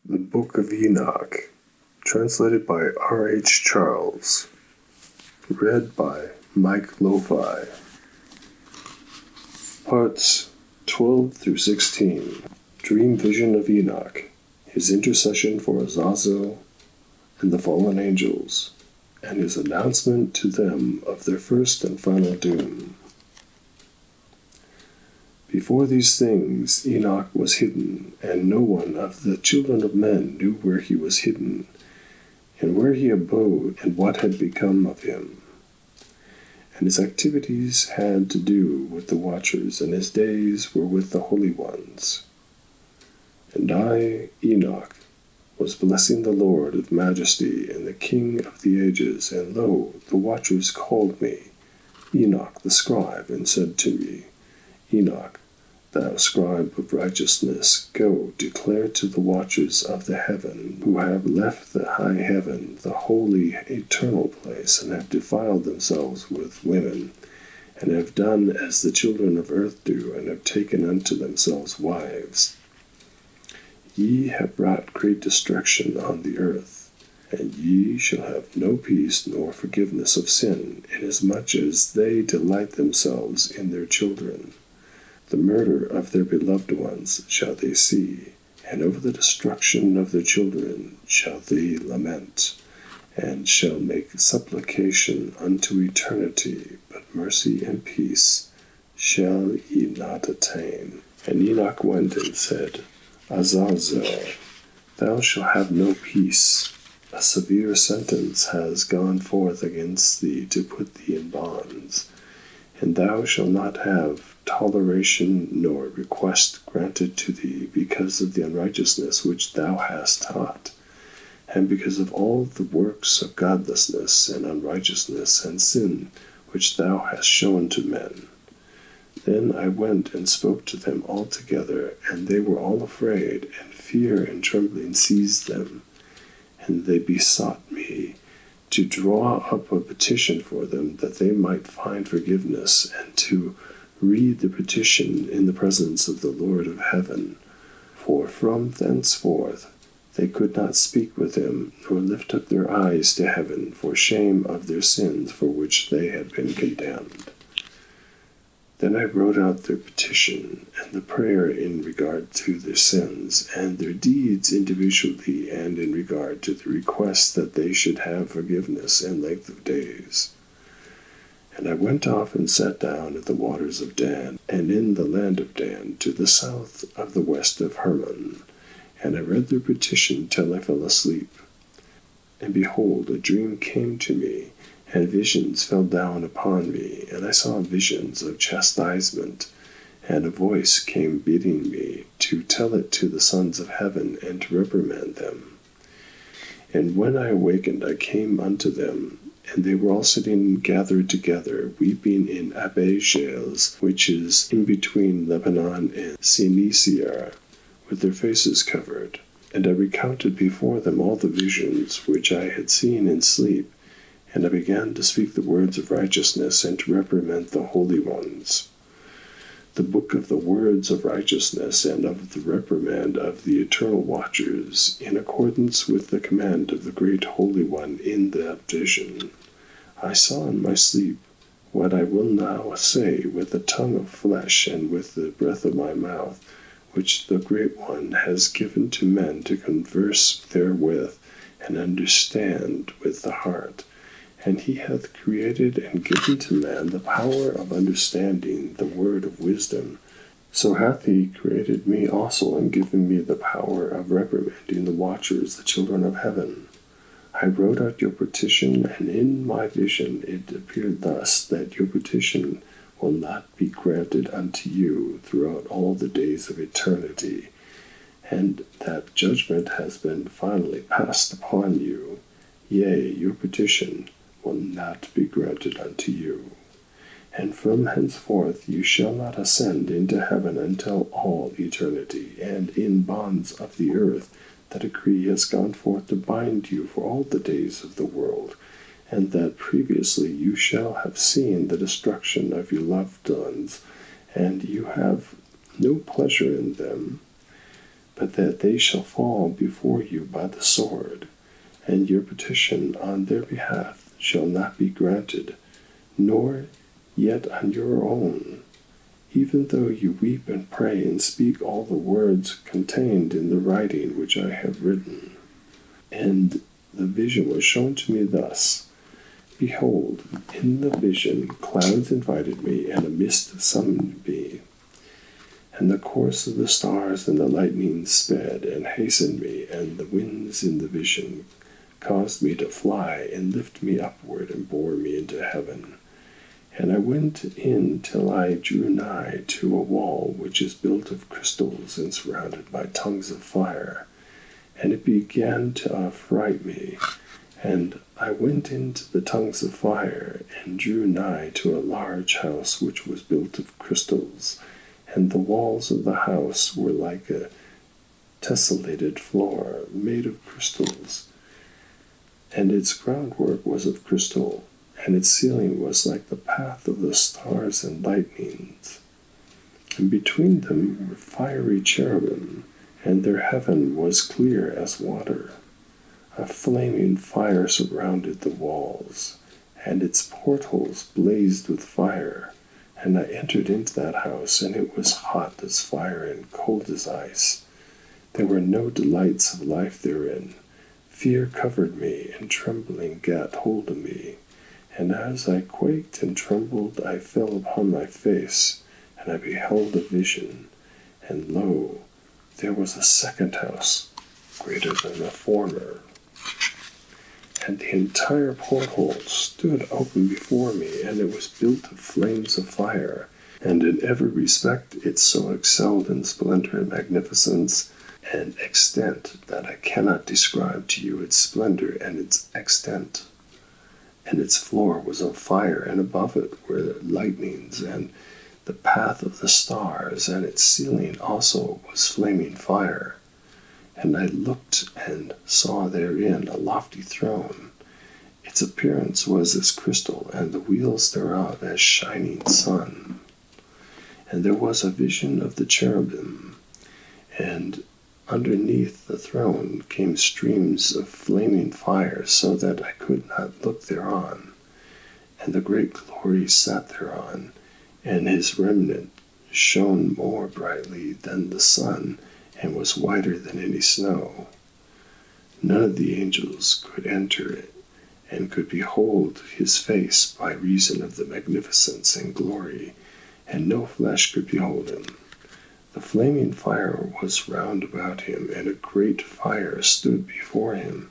The Book of Enoch, translated by R.H. Charles, read by Mike Lo-Fi. Parts 12 through 16. Dream Vision of Enoch, his intercession for Azazel and the fallen angels, and his announcement to them of their first and final doom. Before these things Enoch was hidden, and no one of the children of men knew where he was hidden, and where he abode, and what had become of him. And his activities had to do with the watchers, and his days were with the holy ones. And I, Enoch, was blessing the Lord of majesty, and the King of the ages, and lo, the watchers called me, Enoch the scribe, and said to me, Enoch, thou scribe of righteousness, go, declare to the watchers of the heaven, who have left the high heaven, the holy eternal place, and have defiled themselves with women, and have done as the children of earth do, and have taken unto themselves wives. Ye have brought great destruction on the earth, and ye shall have no peace nor forgiveness of sin, inasmuch as they delight themselves in their children. The murder of their beloved ones shall they see, and over the destruction of their children shall they lament, and shall make supplication unto eternity, but mercy and peace shall ye not attain. And Enoch went and said, Azazel, thou shalt have no peace. A severe sentence has gone forth against thee to put thee in bonds, and thou shalt not have toleration nor request granted to thee because of the unrighteousness which thou hast taught, and because of all the works of godlessness and unrighteousness and sin which thou hast shown to men. Then I went and spoke to them all together, and they were all afraid, and fear and trembling seized them. And they besought me to draw up a petition for them, that they might find forgiveness, and to read the petition in the presence of the Lord of heaven. For from thenceforth they could not speak with him, nor lift up their eyes to heaven, for shame of their sins for which they had been condemned. Then I wrote out their petition, and the prayer in regard to their sins, and their deeds individually, and in regard to the request that they should have forgiveness and length of days. And I went off and sat down at the waters of Dan, and in the land of Dan, to the south of the west of Hermon. And I read their petition till I fell asleep. And behold, a dream came to me, and visions fell down upon me, and I saw visions of chastisement, and a voice came bidding me to tell it to the sons of heaven, and to reprimand them. And when I awakened, I came unto them, and they were all sitting gathered together, weeping in Abbazales, which is in between Lebanon and Sinister, with their faces covered. And I recounted before them all the visions which I had seen in sleep, and I began to speak the words of righteousness, and to reprimand the holy ones. The book of the words of righteousness, and of the reprimand of the eternal watchers, in accordance with the command of the great Holy One in that vision. I saw in my sleep what I will now say with the tongue of flesh, and with the breath of my mouth, which the Great One has given to men to converse therewith, and understand with the heart. And he hath created and given to man the power of understanding the word of wisdom. So hath he created me also, and given me the power of reprimanding the watchers, the children of heaven. I wrote out your petition, and in my vision it appeared thus, that your petition will not be granted unto you throughout all the days of eternity, and that judgment has been finally passed upon you. Yea, your petition will not be granted unto you. And from henceforth you shall not ascend into heaven until all eternity, and in bonds of the earth the decree has gone forth to bind you for all the days of the world, and that previously you shall have seen the destruction of your loved ones, and you have no pleasure in them. but that they shall fall before you by the sword, and your petition on their behalf shall not be granted, nor yet on your own, even though you weep and pray and speak all the words contained in the writing which I have written. And the vision was shown to me thus. Behold, in the vision clouds invited me, and a mist summoned me. And the course of the stars and the lightnings sped and hastened me, and the winds in the vision caused me to fly and lift me upward and bore me into heaven. And I went in till I drew nigh to a wall which is built of crystals and surrounded by tongues of fire. And it began to affright me. And I went into the tongues of fire, and drew nigh to a large house which was built of crystals, and the walls of the house were like a tessellated floor made of crystals, and its groundwork was of crystal, and its ceiling was like the path of the stars and lightnings. And between them were fiery cherubim, and their heaven was clear as water. A flaming fire surrounded the walls, and its portals blazed with fire. And I entered into that house, and it was hot as fire and cold as ice. There were no delights of life therein. Fear covered me, and trembling gat hold of me. And as I quaked and trembled, I fell upon my face, and I beheld a vision. And lo, there was a second house, greater than the former. And the entire portal stood open before me, and it was built of flames of fire, and in every respect it so excelled in splendor and magnificence and extent that I cannot describe to you its splendor and its extent. And its floor was of fire, and above it were lightnings, and the path of the stars, and its ceiling also was flaming fire. And I looked and saw therein a lofty throne. Its appearance was as crystal, and the wheels thereof as shining sun. And there was a vision of the cherubim, and underneath the throne came streams of flaming fire, so that I could not look thereon. And the great glory sat thereon, and his remnant shone more brightly than the sun, and was whiter than any snow. None of the angels could enter it, and could behold his face by reason of the magnificence and glory, and no flesh could behold him. The flaming fire was round about him, and a great fire stood before him,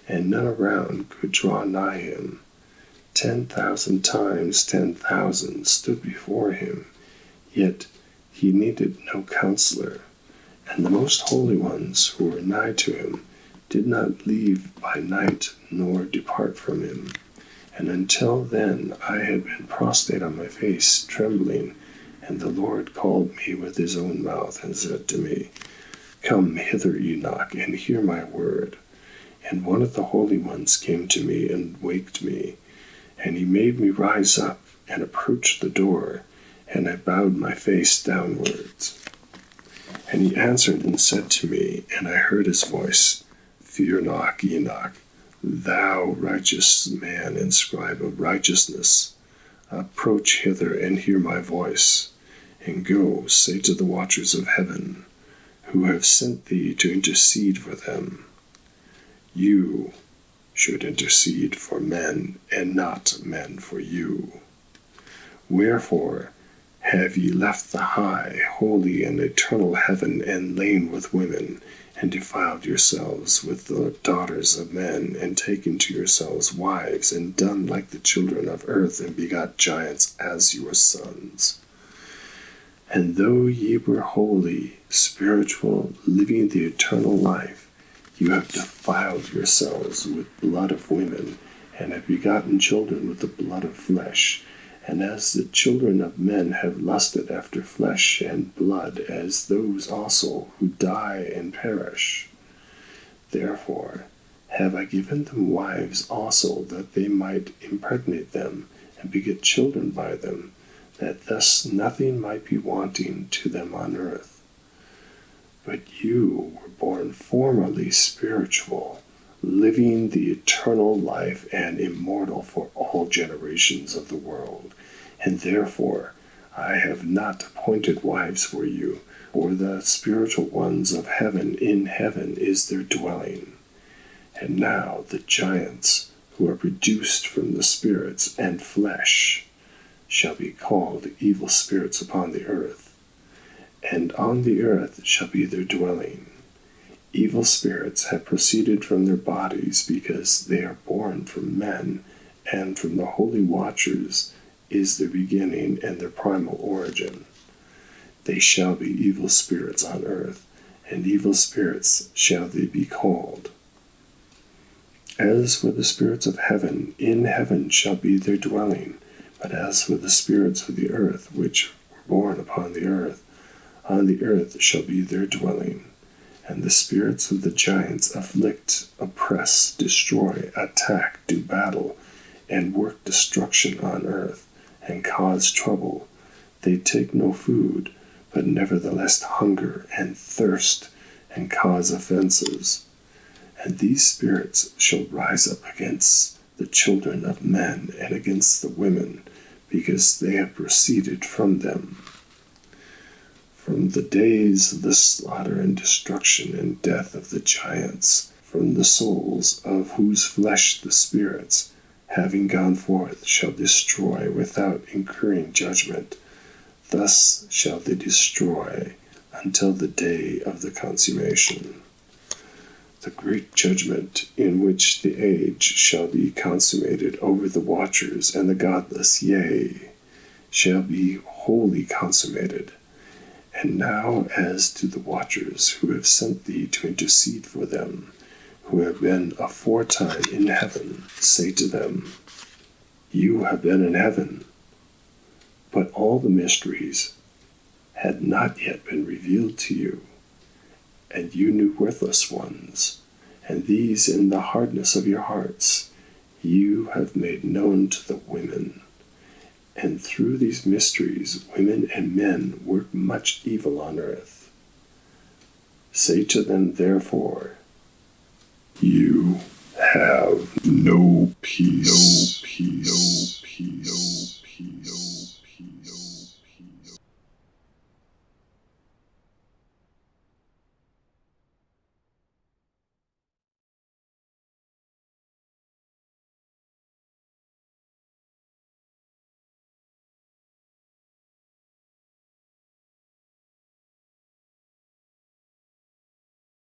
and none around could draw nigh him. 10,000 times 10,000 stood before him, yet he needed no counselor. And the most holy ones who were nigh to him did not leave by night nor depart from him. And until then I had been prostrate on my face, trembling, and the Lord called me with his own mouth and said to me, Come hither, Enoch, and hear my word. And one of the holy ones came to me and waked me, and he made me rise up and approach the door, and I bowed my face downwards. And he answered and said to me, and I heard his voice, Fear not, Enoch, thou righteous man and scribe of righteousness. Approach hither and hear my voice, and go, say to the watchers of heaven, who have sent thee to intercede for them. You should intercede for men, and not men for you. Wherefore have ye left the high, holy, and eternal heaven, and lain with women, and defiled yourselves with the daughters of men, and taken to yourselves wives, and done like the children of earth, and begot giants as your sons? And though ye were holy, spiritual, living the eternal life, you have defiled yourselves with blood of women, and have begotten children with the blood of flesh. And as the children of men have lusted after flesh and blood, as those also who die and perish. Therefore have I given them wives also, that they might impregnate them, and beget children by them, that thus nothing might be wanting to them on earth. But you were born formerly spiritual, living the eternal life and immortal for all generations of the world. And therefore I have not appointed wives for you, for the spiritual ones of heaven in heaven is their dwelling. And now the giants who are produced from the spirits and flesh shall be called evil spirits upon the earth, and on the earth shall be their dwelling. Evil spirits have proceeded from their bodies, because they are born from men, and from the holy watchers is their beginning and their primal origin. They shall be evil spirits on earth, and evil spirits shall they be called. As for the spirits of heaven, in heaven shall be their dwelling. But as for the spirits of the earth, which were born upon the earth shall be their dwelling. And the spirits of the giants afflict, oppress, destroy, attack, do battle, and work destruction on earth, and cause trouble. They take no food, but nevertheless hunger and thirst, and cause offenses. And these spirits shall rise up against the children of men and against the women, because they have proceeded from them. From the days of the slaughter and destruction and death of the giants, from the souls of whose flesh the spirits, having gone forth, shall destroy without incurring judgment. Thus shall they destroy until the day of the consummation. The great judgment in which the age shall be consummated over the watchers and the godless, yea, shall be wholly consummated. And now as to the watchers who have sent thee to intercede for them, who have been aforetime in heaven, say to them, You have been in heaven, but all the mysteries had not yet been revealed to you, and you knew worthless ones, and these in the hardness of your hearts you have made known to the women. And through these mysteries women and men work much evil on earth. Say to them, therefore, You have no peace.